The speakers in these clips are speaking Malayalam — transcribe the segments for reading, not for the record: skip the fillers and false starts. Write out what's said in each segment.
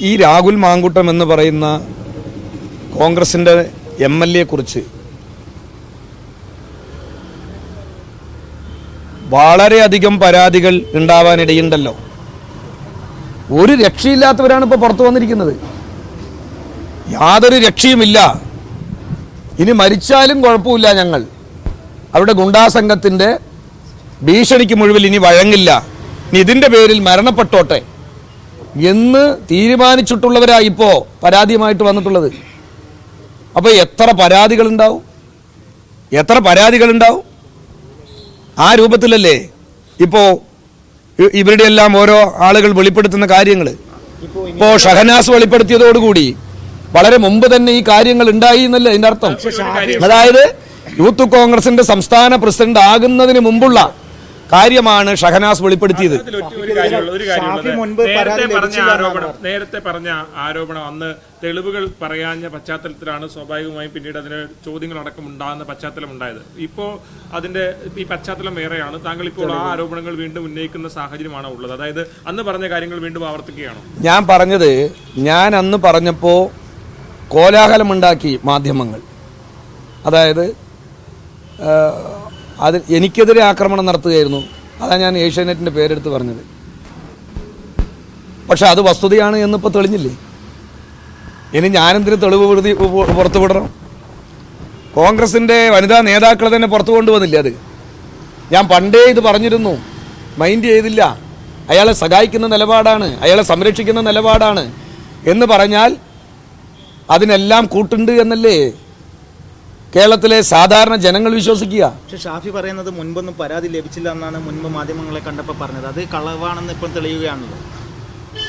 ഈ രാഹുൽ മാങ്കൂട്ടം എന്ന് പറയുന്ന കോൺഗ്രസിന്റെ MLA കുറിച്ച് വളരെയധികം പരാതികൾ ഉണ്ടാവാനിടയുണ്ടല്ലോ. ഒരു രക്ഷയില്ലാത്തവരാണ് ഇപ്പോൾ പുറത്തു വന്നിരിക്കുന്നത്. യാതൊരു രക്ഷയുമില്ല, ഇനി മരിച്ചാലും കുഴപ്പമില്ല, ഞങ്ങൾ അവിടെ ഗുണ്ടാസംഘത്തിന്റെ ഭീഷണിക്ക് മുഴുവൻ ഇനി വഴങ്ങില്ല, ഇനി ഇതിന്റെ പേരിൽ മരണപ്പെട്ടോട്ടെ എന്ന് തീരുമാനിച്ചിട്ടുള്ളവരായി ഇപ്പോൾ പരാതിയുമായിട്ട് വന്നിട്ടുള്ളത്. അപ്പോൾ എത്ര പരാതികളുണ്ടാവും, എത്ര പരാതികളുണ്ടാവും? ആ രൂപത്തിലല്ലേ ഇപ്പോൾ ഇവരുടെ എല്ലാം ഓരോ ആളുകൾ വെളിപ്പെടുത്തുന്ന കാര്യങ്ങൾ. ഇപ്പോൾ ഷഹനാസ് വെളിപ്പെടുത്തിയതോടുകൂടി വളരെ മുമ്പ് തന്നെ ഈ കാര്യങ്ങൾ ഉണ്ടായി എന്നല്ലേ ഇതിന്റെ അർത്ഥം. അതായത് യൂത്ത് കോൺഗ്രസിന്റെ സംസ്ഥാന പ്രസിഡന്റ് ആകുന്നതിന് മുമ്പുള്ള കാര്യമാണ് ഷഹനാസ് വെളിപ്പെടുത്തിയത്. നേരത്തെ പറഞ്ഞ ആരോപണം അന്ന് തെളിവുകൾ പറയാഞ്ഞ പശ്ചാത്തലത്തിലാണ് സ്വാഭാവികമായും പിന്നീട് അതിന് ചോദ്യങ്ങളടക്കം ഉണ്ടാകുന്ന പശ്ചാത്തലം ഉണ്ടായത്. ഇപ്പോൾ അതിന്റെ ഈ പശ്ചാത്തലം വേറെയാണ്. താങ്കൾ ഇപ്പോൾ ആ ആരോപണങ്ങൾ വീണ്ടും ഉന്നയിക്കുന്ന സാഹചര്യമാണോ ഉള്ളത്? അതായത് അന്ന് പറഞ്ഞ കാര്യങ്ങൾ വീണ്ടും ആവർത്തിക്കുകയാണോ? ഞാൻ പറഞ്ഞത്, ഞാൻ അന്ന് പറഞ്ഞപ്പോൾ കോലാഹലമുണ്ടാക്കി മാധ്യമങ്ങൾ. അതായത് അത് എനിക്കെതിരെ ആക്രമണം നടത്തുകയായിരുന്നു. അതാണ് ഞാൻ ഏഷ്യാനെറ്റിൻ്റെ പേരെടുത്ത് പറഞ്ഞത്. പക്ഷെ അത് വസ്തുതയാണ് എന്നിപ്പോൾ തെളിഞ്ഞില്ലേ. ഇനി ഞാനെന്തിന് തെളിവ് പുറത്തു വിടണം? കോൺഗ്രസിൻ്റെ വനിതാ നേതാക്കളെ തന്നെ പുറത്തു കൊണ്ടുവന്നില്ല. അത് ഞാൻ പണ്ടേ ഇത് പറഞ്ഞിരുന്നു, മൈൻഡ് ചെയ്തില്ല. അയാളെ സഹായിക്കുന്ന നിലപാടാണ്, അയാളെ സംരക്ഷിക്കുന്ന നിലപാടാണ് എന്ന് പറഞ്ഞാൽ അതിനെല്ലാം കൂട്ടുണ്ട് എന്നല്ലേ കേരളത്തിലെ സാധാരണ ജനങ്ങൾ വിശ്വസിക്കുക. പക്ഷെ ഷാഫി പറയുന്നത് മുൻപൊന്നും പരാതി ലഭിച്ചില്ല എന്നാണ് മുൻപ് മാധ്യമങ്ങളെ കണ്ടപ്പോൾ പറഞ്ഞത്. അത് കളവാണെന്ന് ഇപ്പോൾ തെളിയുകയാണല്ലോ.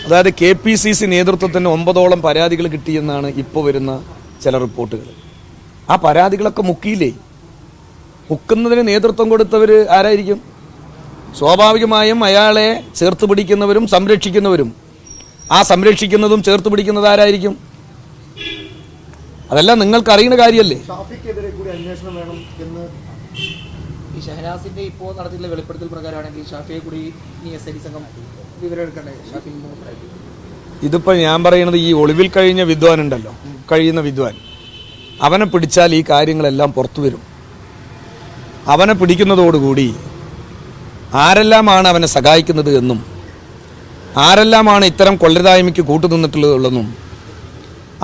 അതായത് KPCC നേതൃത്വത്തിന് 9ഓളം പരാതികൾ കിട്ടിയെന്നാണ് ഇപ്പോൾ വരുന്ന ചില റിപ്പോർട്ടുകൾ. ആ പരാതികളൊക്കെ മുക്കിയില്ലേ? മുക്കുന്നതിന് നേതൃത്വം കൊടുത്തവർ ആരായിരിക്കും? സ്വാഭാവികമായും അയാളെ ചേർത്ത് പിടിക്കുന്നവരും സംരക്ഷിക്കുന്നവരും. ആ സംരക്ഷിക്കുന്നതും ചേർത്ത് പിടിക്കുന്നത് ആരായിരിക്കും? അതെല്ലാം നിങ്ങൾക്ക് അറിയുന്ന കാര്യമല്ലേ. ഈ ഷഹനാസിന്റെ ഇപ്പോൾ നടത്തിയുള്ള വെളിപ്പെടുത്തൽ പ്രകാരമാണെങ്കിൽ ഷാഫിയെ കൂടി സംഘം വിവരമെടുക്കണ്ടേ? ഇതിപ്പോൾ ഞാൻ പറയുന്നത്, ഈ ഒളിവിൽ കഴിഞ്ഞ വിദ്വാൻ ഉണ്ടല്ലോ, കഴിയുന്ന വിദ്വാൻ, അവനെ പിടിച്ചാൽ ഈ കാര്യങ്ങളെല്ലാം പുറത്തു വരും. അവനെ പിടിക്കുന്നതോടുകൂടി ആരെല്ലാമാണ് അവനെ സഹായിക്കുന്നത് എന്നും ആരെല്ലാമാണ് ഇത്തരം കൊള്ളരുതായ്മയ്ക്ക് കൂട്ടുനിന്നിട്ടുള്ളതെന്നും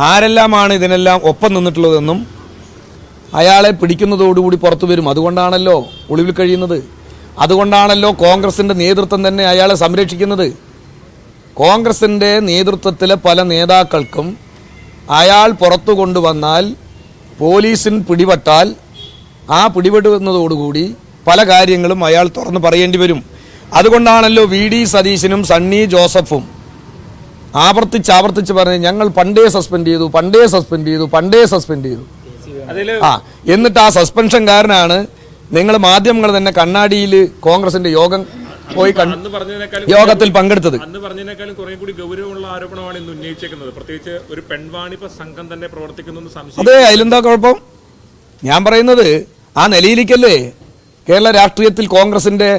ആരെല്ലാമാണ് ഇതിനെല്ലാം ഒപ്പം നിന്നിട്ടുള്ളതെന്നും അയാളെ പിടിക്കുന്നതോടുകൂടി പുറത്തു വരും. അതുകൊണ്ടാണല്ലോ ഒളിവിൽ കഴിയുന്നത്. അതുകൊണ്ടാണല്ലോ കോൺഗ്രസിൻ്റെ നേതൃത്വം തന്നെ അയാളെ സംരക്ഷിക്കുന്നത്. കോൺഗ്രസിൻ്റെ നേതൃത്വത്തിലെ പല നേതാക്കൾക്കും അയാൾ പുറത്തു കൊണ്ടുവന്നാൽ, പോലീസിന് പിടിപെട്ടാൽ, ആ പിടിപെടുന്നതോടുകൂടി പല കാര്യങ്ങളും അയാൾ തുറന്ന് പറയേണ്ടി വരും. അതുകൊണ്ടാണല്ലോ VD സതീശനും സണ്ണി ജോസഫും ആവർത്തിച്ച് പറഞ്ഞ് ഞങ്ങൾ പണ്ടേ സസ്പെൻഡ് ചെയ്തു. എന്നിട്ട് ആ സസ്പെൻഷൻ കാരനാണ് നിങ്ങൾ മാധ്യമങ്ങൾ തന്നെ കണ്ണാടിയിൽ കോൺഗ്രസിന്റെ യോഗത്തിൽ പങ്കെടുത്തത്. അതെ, അതിലെന്താ കുഴപ്പം? ഞാൻ പറയുന്നത് ആ നിലയിലേക്കല്ലേ കേരള രാഷ്ട്രീയത്തിൽ കോൺഗ്രസിന്റെ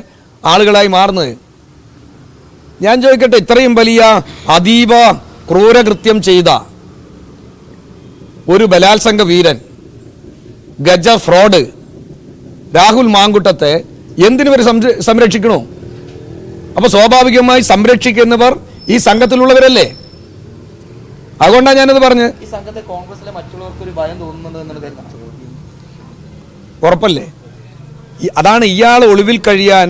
ആളുകളായി മാറുന്നത്. ഞാൻ ചോദിക്കട്ടെ, ഇത്രയും വലിയ അതീവ ക്രൂരകൃത്യം ചെയ്ത ഒരു ബലാത്സംഗ വീരൻ, ഗജ ഫ്രോഡ് രാഹുൽ മാങ്കൂട്ടത്തെ എന്തിനു വരെ സംരക്ഷിക്കണോ? അപ്പൊ സ്വാഭാവികമായി സംരക്ഷിക്കുന്നവർ ഈ സംഘത്തിലുള്ളവരല്ലേ. അതുകൊണ്ടാണ് ഞാനത് പറഞ്ഞ്. ഈ സംഘത്തെ കോൺഗ്രസിലെ മറ്റുള്ളവർക്ക് ഒരു ഭയം തോന്നുന്നുണ്ട്. ഉറപ്പല്ലേ? അതാണ് ഇയാൾ ഒളിവിൽ കഴിയാൻ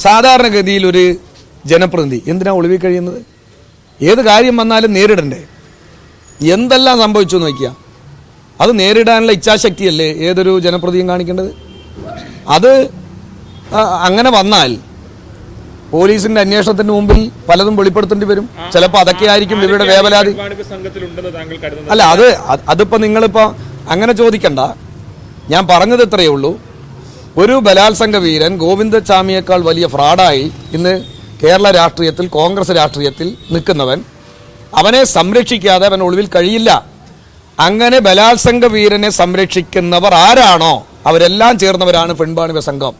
സാധാരണഗതിയിൽ ഒരു ജനപ്രതിനിധി എന്തിനാ ഒളിവിൽ കഴിയുന്നത്? ഏത് കാര്യം വന്നാലും നേരിടണ്ടേ? എന്തെല്ലാം സംഭവിച്ചു നോക്കിയാൽ അത് നേരിടാനുള്ള ഇച്ഛാശക്തിയല്ലേ ഏതൊരു ജനപ്രതിയും കാണിക്കേണ്ടത്. അത് അങ്ങനെ വന്നാൽ പോലീസിന്റെ അന്വേഷണത്തിന് മുമ്പിൽ പലതും വെളിപ്പെടുത്തേണ്ടി വരും. ചിലപ്പോൾ അതൊക്കെ ആയിരിക്കും ഇവരുടെ വേവലാതി. അല്ല, അതിപ്പോൾ നിങ്ങളിപ്പോൾ അങ്ങനെ ചോദിക്കണ്ട. ഞാൻ പറഞ്ഞത് ഇത്രയേ ഉള്ളൂ. ഒരു ബലാത്സംഗ വീരൻ ഗോവിന്ദസ്വാമിയേക്കാൾ വലിയ ഫ്രോഡായി ഇന്ന് കേരള രാഷ്ട്രീയത്തിൽ, കോൺഗ്രസ് രാഷ്ട്രീയത്തിൽ നിൽക്കുന്നവൻ, അവനെ സംരക്ഷിക്കാതെ അവൻ ഒളിവിൽ കഴിയില്ല. അങ്ങനെ ബലാത്സംഗ വീരനെ സംരക്ഷിക്കുന്നവർ ആരാണോ അവരെല്ലാം ചേർന്നവരാണ് പെൺവാണിഭ സംഘം.